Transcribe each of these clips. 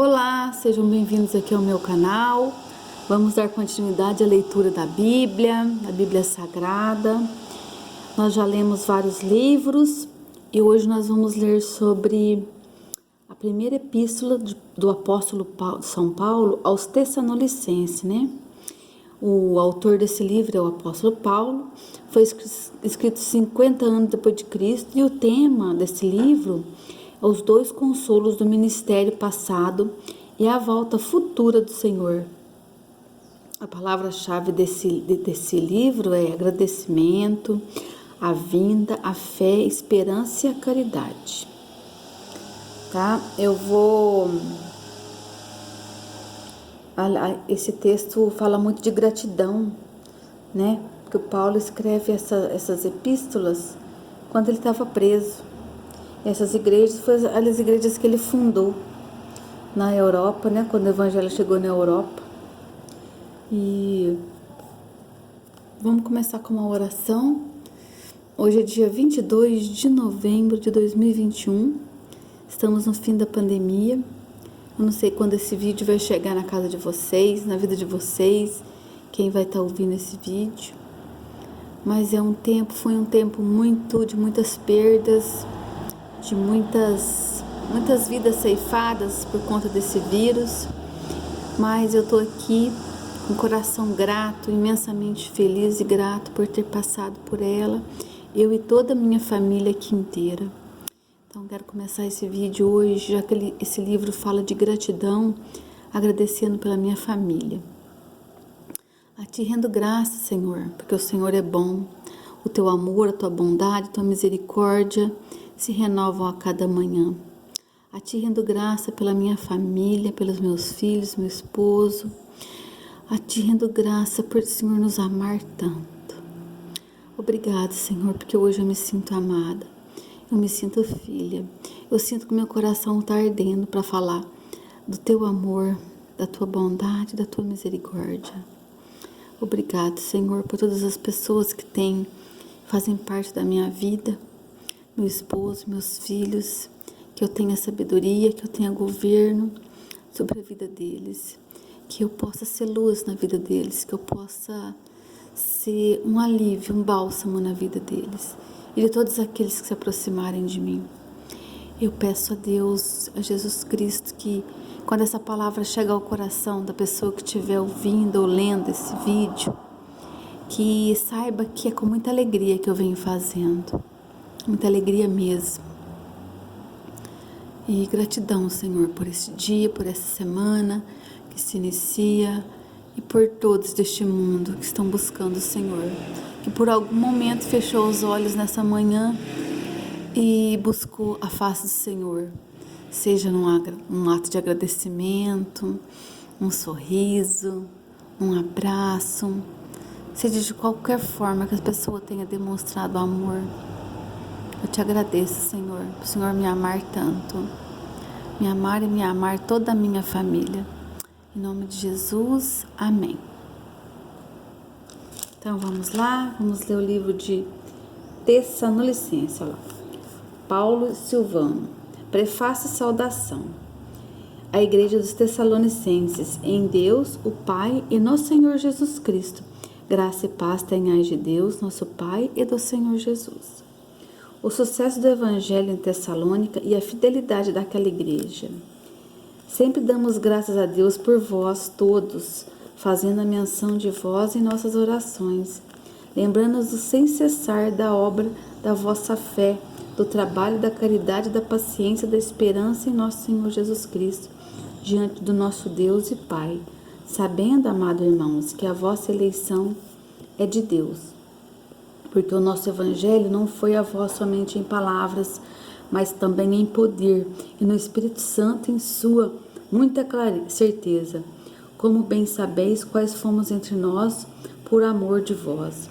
Olá, sejam bem-vindos aqui ao meu canal. Vamos dar continuidade à leitura da Bíblia Sagrada. Nós já lemos vários livros e hoje nós vamos ler sobre a primeira epístola do apóstolo São Paulo aos Tessalonicenses, né? O autor desse livro é o apóstolo Paulo, foi escrito 50 anos depois de Cristo e o tema desse livro é os dois consolos do ministério passado e a volta futura do Senhor. A palavra-chave desse livro é agradecimento, a vinda, a fé, a esperança e a caridade. Tá? Esse texto fala muito de gratidão, né? Porque o Paulo escreve essas epístolas quando ele estava preso. Essas igrejas foram as igrejas que ele fundou na Europa, né? Quando o evangelho chegou na Europa. E vamos começar com uma oração. Hoje é dia 22 de novembro de 2021. Estamos no fim da pandemia. Eu não sei quando esse vídeo vai chegar na casa de vocês, na vida de vocês, quem vai estar ouvindo esse vídeo. Mas foi um tempo de muitas perdas, de muitas vidas ceifadas por conta desse vírus. Mas eu estou aqui com o coração grato, imensamente feliz e grato por ter passado por ela, eu e toda a minha família aqui inteira. Então, quero começar esse vídeo hoje, já que esse livro fala de gratidão, agradecendo pela minha família. A Ti rendo graças, Senhor, porque o Senhor é bom. O Teu amor, a Tua bondade, a Tua misericórdia se renovam a cada manhã. A Ti rendo graça pela minha família, pelos meus filhos, meu esposo. A Ti rendo graça por o Senhor nos amar tanto. Obrigado, Senhor, porque hoje eu me sinto amada. Eu me sinto filha, eu sinto que meu coração está ardendo para falar do Teu amor, da Tua bondade, da Tua misericórdia. Obrigado, Senhor, por todas as pessoas que fazem parte da minha vida, meu esposo, meus filhos, que eu tenha sabedoria, que eu tenha governo sobre a vida deles, que eu possa ser luz na vida deles, que eu possa ser um alívio, um bálsamo na vida deles e de todos aqueles que se aproximarem de mim. Eu peço a Deus, a Jesus Cristo, que quando essa palavra chega ao coração da pessoa que estiver ouvindo ou lendo esse vídeo, que saiba que é com muita alegria que eu venho fazendo, muita alegria mesmo. E gratidão, Senhor, por esse dia, por essa semana que se inicia e por todos deste mundo que estão buscando o Senhor, que por algum momento fechou os olhos nessa manhã e buscou a face do Senhor, seja num ato de agradecimento, um sorriso, um abraço, seja de qualquer forma que a pessoa tenha demonstrado amor. Eu Te agradeço, Senhor, por o Senhor me amar tanto, me amar e me amar toda a minha família. Em nome de Jesus, amém. Então vamos lá, vamos ler o livro de Tessalonicenses. Olha lá. Paulo e Silvano, prefácio e saudação. A igreja dos Tessalonicenses, em Deus, o Pai e no Senhor Jesus Cristo. Graça e paz tenhais de Deus, nosso Pai, e do Senhor Jesus. O sucesso do Evangelho em Tessalônica e a fidelidade daquela igreja. Sempre damos graças a Deus por vós todos, fazendo a menção de vós em nossas orações, lembrando-nos sem cessar da obra da vossa fé, do trabalho, da caridade, da paciência, da esperança em nosso Senhor Jesus Cristo, diante do nosso Deus e Pai, sabendo, amados irmãos, que a vossa eleição é de Deus, porque o nosso Evangelho não foi a vós somente em palavras, mas também em poder e no Espírito Santo em sua muita certeza, como bem sabeis quais fomos entre nós por amor de vós.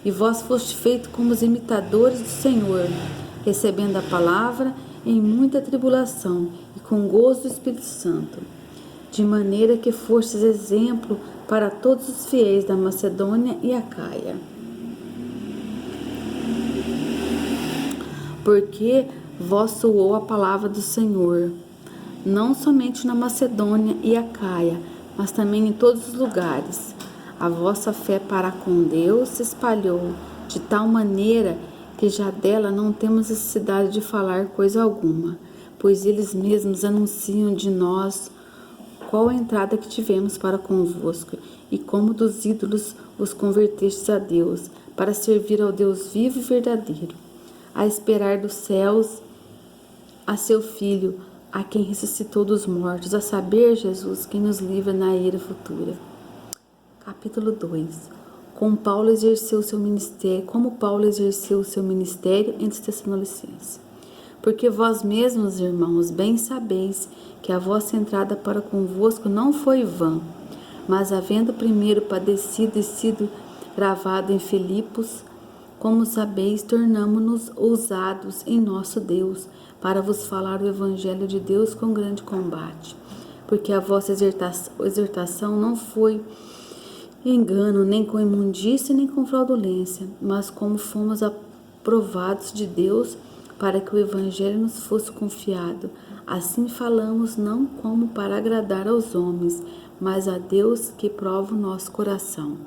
E vós foste feitos como os imitadores do Senhor, recebendo a palavra em muita tribulação e com gozo do Espírito Santo, de maneira que fostes exemplo para todos os fiéis da Macedônia e Acaia. Porque vós soou a palavra do Senhor, não somente na Macedônia e Acaia, mas também em todos os lugares. A vossa fé para com Deus se espalhou de tal maneira que já dela não temos necessidade de falar coisa alguma, pois eles mesmos anunciam de nós qual a entrada que tivemos para convosco, e como dos ídolos vos convertestes a Deus, para servir ao Deus vivo e verdadeiro, a esperar dos céus a seu Filho, a quem ressuscitou dos mortos, a saber, Jesus, quem nos livra na era futura. Capítulo 2. Como Paulo exerceu seu ministério entre os Tessalonicenses. Porque vós mesmos, irmãos, bem sabeis que a vossa entrada para convosco não foi vã, mas havendo primeiro padecido e sido gravado em Filipos, como sabeis, tornamo-nos ousados em nosso Deus, para vos falar o Evangelho de Deus com grande combate. Porque a vossa exortação não foi engano, nem com imundícia, nem com fraudulência, mas como fomos aprovados de Deus, para que o Evangelho nos fosse confiado. Assim falamos, não como para agradar aos homens, mas a Deus que prova o nosso coração.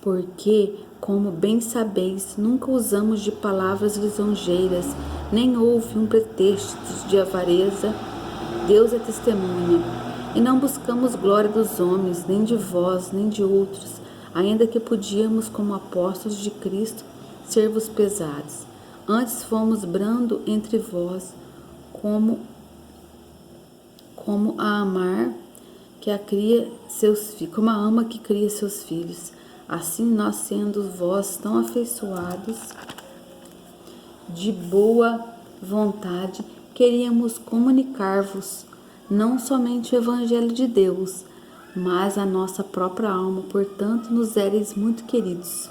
Porque, como bem sabeis, nunca usamos de palavras lisonjeiras, nem houve um pretexto de avareza. Deus é testemunha. E não buscamos glória dos homens, nem de vós, nem de outros, ainda que podíamos, como apóstolos de Cristo, ser-vos pesados. Antes fomos brando entre vós, como a ama que cria seus filhos. Assim nós, sendo vós tão afeiçoados de boa vontade, queríamos comunicar-vos não somente o Evangelho de Deus, mas a nossa própria alma, portanto nos éreis muito queridos.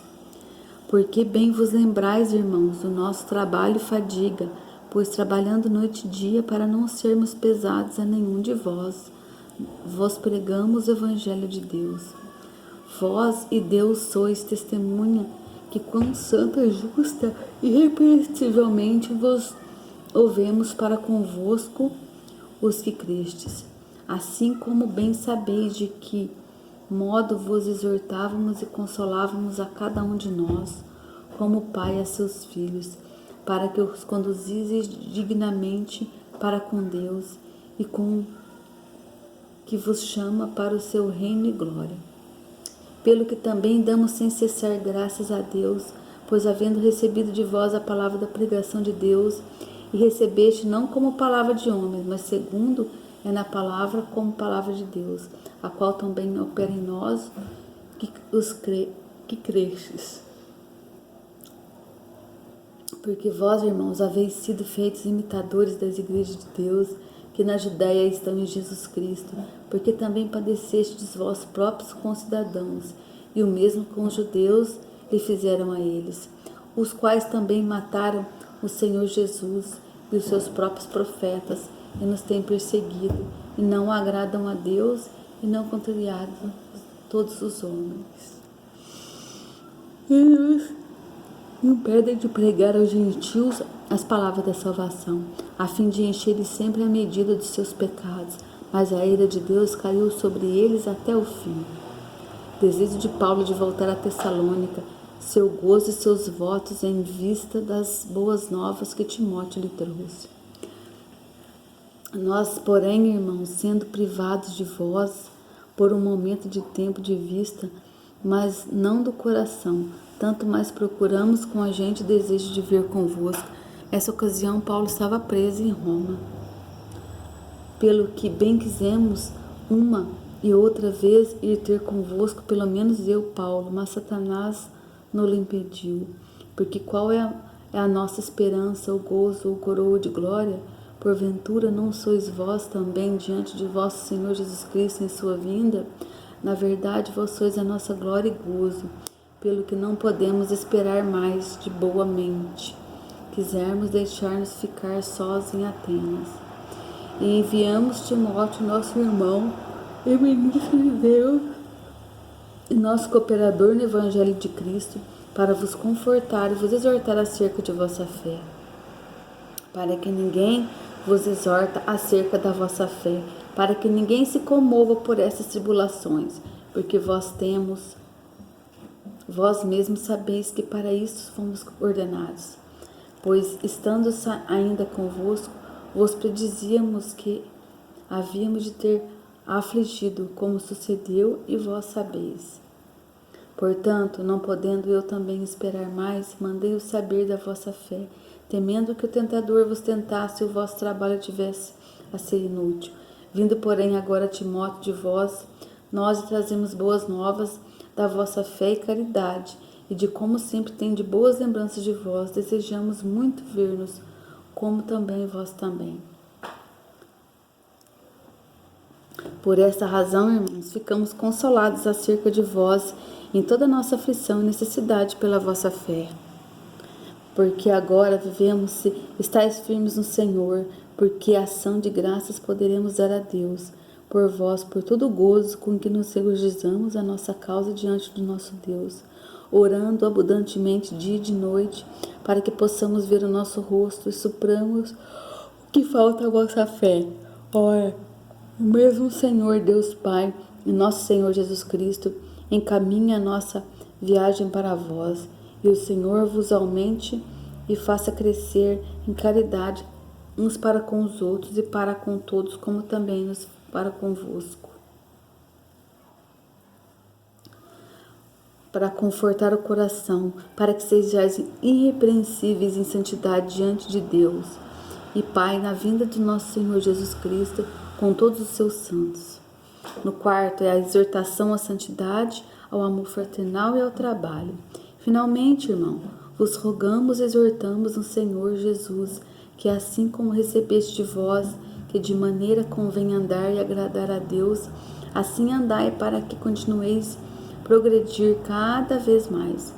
Porque bem vos lembrais, irmãos, do nosso trabalho e fadiga, pois trabalhando noite e dia para não sermos pesados a nenhum de vós, vos pregamos o Evangelho de Deus. Vós e Deus sois testemunha que quão santa, justa e irrepreensivelmente vos ouvemos para convosco os que crestes. Assim como bem sabeis de que modo vos exortávamos e consolávamos a cada um de nós, como pai a seus filhos, para que os conduzisseis dignamente para com Deus e com que vos chama para o seu reino e glória. Pelo que também damos sem cessar graças a Deus, pois havendo recebido de vós a palavra da pregação de Deus, e recebeste não como palavra de homens, mas segundo é na palavra como palavra de Deus, a qual também opera em nós que crestes. Porque vós, irmãos, haveis sido feitos imitadores das igrejas de Deus, que na Judéia estão em Jesus Cristo, porque também padecestes vós próprios concidadãos, e o mesmo com os judeus lhe fizeram a eles, os quais também mataram o Senhor Jesus e os seus próprios profetas, e nos têm perseguido, e não agradam a Deus, e não contrariado todos os homens. E impedem de pregar aos gentios as palavras da salvação, a fim de encherem sempre a medida de seus pecados, mas a ira de Deus caiu sobre eles até o fim. Desejo de Paulo de voltar a Tessalônica, seu gozo e seus votos em vista das boas novas que Timóteo lhe trouxe. Nós, porém, irmãos, sendo privados de vós por um momento de tempo de vista, mas não do coração, tanto mais procuramos com a gente desejo de ver convosco. Nessa ocasião, Paulo estava preso em Roma. Pelo que bem quisemos uma e outra vez ir ter convosco, pelo menos eu, Paulo, mas Satanás nos impediu. Porque qual é a nossa esperança, o gozo ou coroa de glória? Porventura não sois vós também diante de vosso Senhor Jesus Cristo em sua vinda? Na verdade, vós sois a nossa glória e gozo, pelo que não podemos esperar mais de boa mente. Quisermos deixar-nos ficar sós em Atenas. E enviamos Timóteo, nosso irmão e ministro de Deus, e nosso cooperador no Evangelho de Cristo, para vos confortar e vos exortar acerca de vossa fé, para que ninguém vos exorta acerca da vossa fé, para que ninguém se comova por essas tribulações, porque vós mesmos sabeis que para isso fomos ordenados. Pois, estando ainda convosco, vos predizíamos que havíamos de ter afligido, como sucedeu, e vós sabeis. Portanto, não podendo eu também esperar mais, mandei-o saber da vossa fé, temendo que o tentador vos tentasse e o vosso trabalho tivesse a ser inútil. Vindo, porém, agora Timóteo de vós, nós trazemos boas novas da vossa fé e caridade, e de como sempre tendes boas lembranças de vós, desejamos muito ver-nos, como também vós também. Por esta razão, irmãos, ficamos consolados acerca de vós em toda a nossa aflição e necessidade pela vossa fé. Porque agora vivemos se estáis firmes no Senhor, porque ação de graças poderemos dar a Deus por vós, por todo o gozo com que nos regozijamos a nossa causa diante do nosso Deus, orando abundantemente dia e de noite, para que possamos ver o nosso rosto e supramos o que falta à vossa fé. Ora, o mesmo Senhor Deus Pai e nosso Senhor Jesus Cristo encaminha a nossa viagem para vós, e o Senhor vos aumente e faça crescer em caridade uns para com os outros e para com todos, como também nos para convosco, para confortar o coração, para que sejais irrepreensíveis em santidade diante de Deus e Pai, na vinda de nosso Senhor Jesus Cristo, com todos os seus santos. No quarto é a exortação à santidade, ao amor fraternal e ao trabalho. Finalmente, irmão, vos rogamos e exortamos no Senhor Jesus, que assim como recebeste de vós, que de maneira convém andar e agradar a Deus, assim andai para que continueis progredir cada vez mais.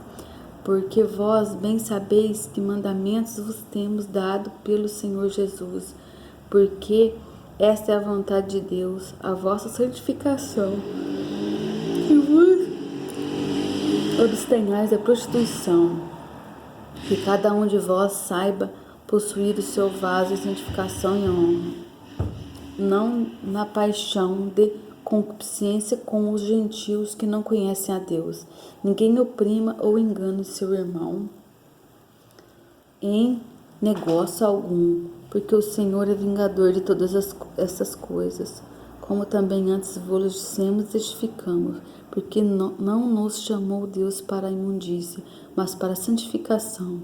Porque vós bem sabeis que mandamentos vos temos dado pelo Senhor Jesus, porque esta é a vontade de Deus, a vossa santificação, que vos abstenhais da prostituição, que cada um de vós saiba possuir o seu vaso em santificação e honra, não na paixão de concupiscência com os gentios que não conhecem a Deus. Ninguém oprima ou engane seu irmão em negócio algum, porque o Senhor é vingador de todas essas coisas, como também antes vos dissemos e testificamos, porque não nos chamou Deus para a imundícia, mas para a santificação.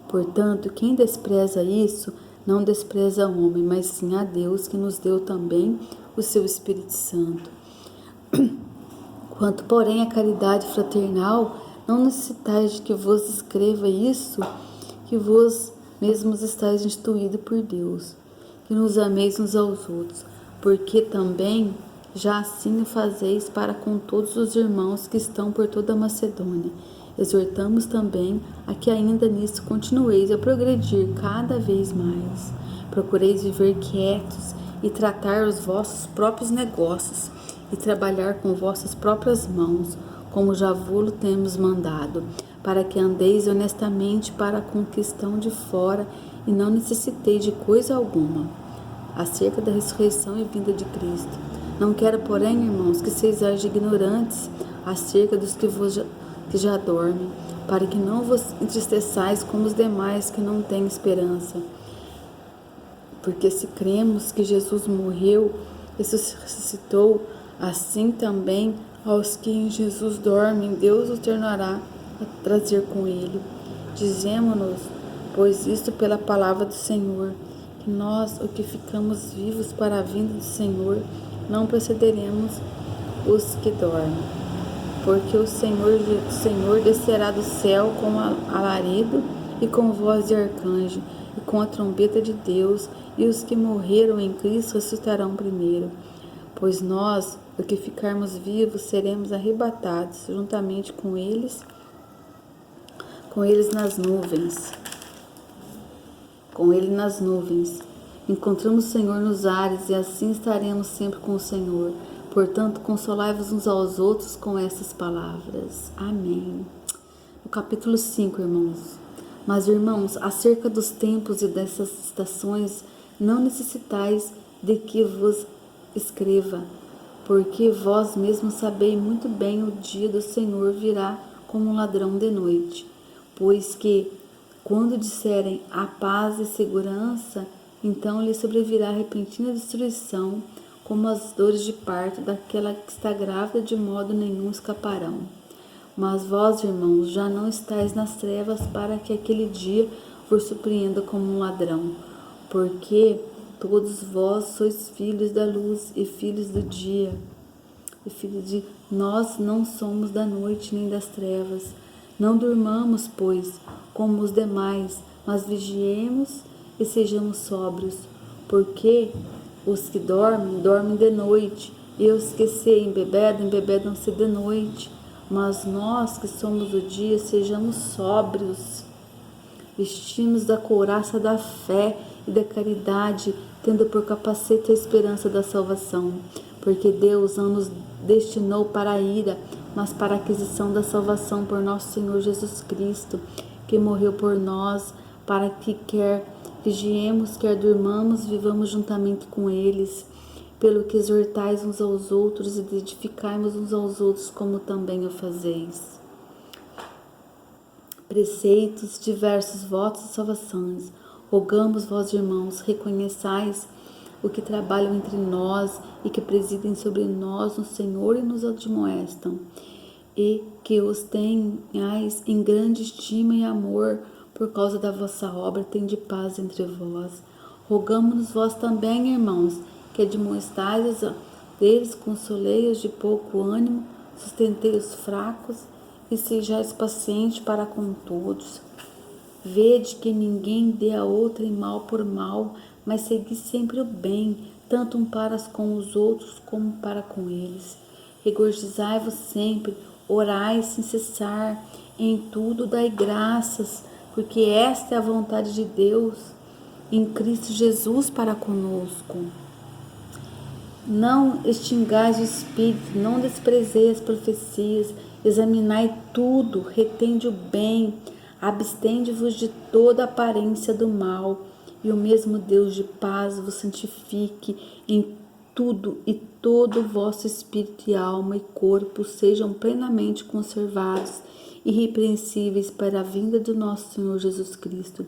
Portanto, quem despreza isso, não despreza o homem, mas sim a Deus, que nos deu também o seu Espírito Santo. Quanto, porém, à caridade fraternal, não necessitais de que vos escreva isso, que vos mesmos estáis instruídos por Deus, que nos ameis uns aos outros, porque também já assim o fazeis para com todos os irmãos que estão por toda a Macedônia. Exortamos também a que ainda nisso continueis a progredir cada vez mais. Procureis viver quietos e tratar os vossos próprios negócios e trabalhar com vossas próprias mãos, como já vos temos mandado, para que andeis honestamente para com que estão de fora e não necessiteis de coisa alguma, acerca da ressurreição e vinda de Cristo. Não quero, porém, irmãos, que sejais ignorantes acerca dos que já dormem, para que não vos entristeçais como os demais que não têm esperança. Porque se cremos que Jesus morreu e ressuscitou, assim também aos que em Jesus dormem, Deus os tornará a trazer com ele. Dizemo-nos, pois isto pela palavra do Senhor, que nós, o que ficamos vivos para a vinda do Senhor, não precederemos os que dormem. Porque o Senhor descerá do céu com alarido e com voz de arcanjo e com a trombeta de Deus, e os que morreram em Cristo ressuscitarão primeiro. Pois nós, o que ficarmos vivos, seremos arrebatados juntamente com eles nas nuvens. Com ele nas nuvens. Encontramos o Senhor nos ares, e assim estaremos sempre com o Senhor. Portanto, consolai-vos uns aos outros com essas palavras. Amém. No capítulo 5, irmãos. Mas, irmãos, acerca dos tempos e dessas estações, não necessitais de que vos escreva, porque vós mesmos sabeis muito bem o dia do Senhor virá como um ladrão de noite. Pois que, quando disserem a paz e segurança, então lhe sobrevirá repentina destruição, como as dores de parto daquela que está grávida, de modo nenhum escaparão. Mas vós, irmãos, já não estáis nas trevas para que aquele dia vos surpreenda como um ladrão, porque todos vós sois filhos da luz e filhos do dia. E filhos de nós não somos da noite nem das trevas. Não durmamos, pois, como os demais, mas vigiemos e sejamos sóbrios, porque os que dormem, dormem de noite, e os que se embebedam-se de noite. Mas nós que somos do dia, sejamos sóbrios, vestimos da couraça da fé e da caridade, tendo por capacete a esperança da salvação. Porque Deus não nos destinou para a ira, mas para a aquisição da salvação por nosso Senhor Jesus Cristo, que morreu por nós, para que quer vigiemos, quer durmamos, vivamos juntamente com eles. Pelo que exortais uns aos outros e edificai-vos uns aos outros, como também o fazeis. Preceitos, diversos votos e salvações. Rogamos, vós irmãos, reconheçais o que trabalham entre nós e que presidem sobre nós no Senhor e nos admoestam, e que os tenhais em grande estima e amor por causa da vossa obra, tende paz entre vós. Rogamo-nos vós também, irmãos, que admoestais deles, consolei-os de pouco ânimo, sustentei os fracos e sejais pacientes para com todos. Vede que ninguém dê a outrem mal por mal, mas segui sempre o bem, tanto um para com os outros como para com eles. Regozijai-vos sempre, orai sem cessar, em tudo dai graças, porque esta é a vontade de Deus em Cristo Jesus para conosco. Não extingais o espírito, não desprezeis as profecias, examinai tudo, retende o bem, abstende-vos de toda aparência do mal, e o mesmo Deus de paz vos santifique em tudo, e todo o vosso espírito e alma e corpo sejam plenamente conservados, irrepreensíveis para a vinda do nosso Senhor Jesus Cristo.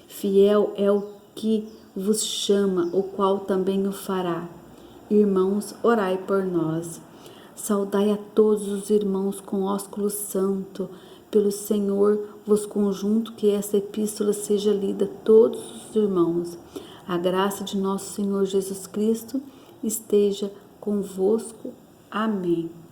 Fiel é o que vos chama, o qual também o fará. Irmãos, orai por nós. Saudai a todos os irmãos com ósculo santo. Pelo Senhor vos conjunto que esta epístola seja lida a todos os irmãos. A graça de nosso Senhor Jesus Cristo esteja convosco. Amém.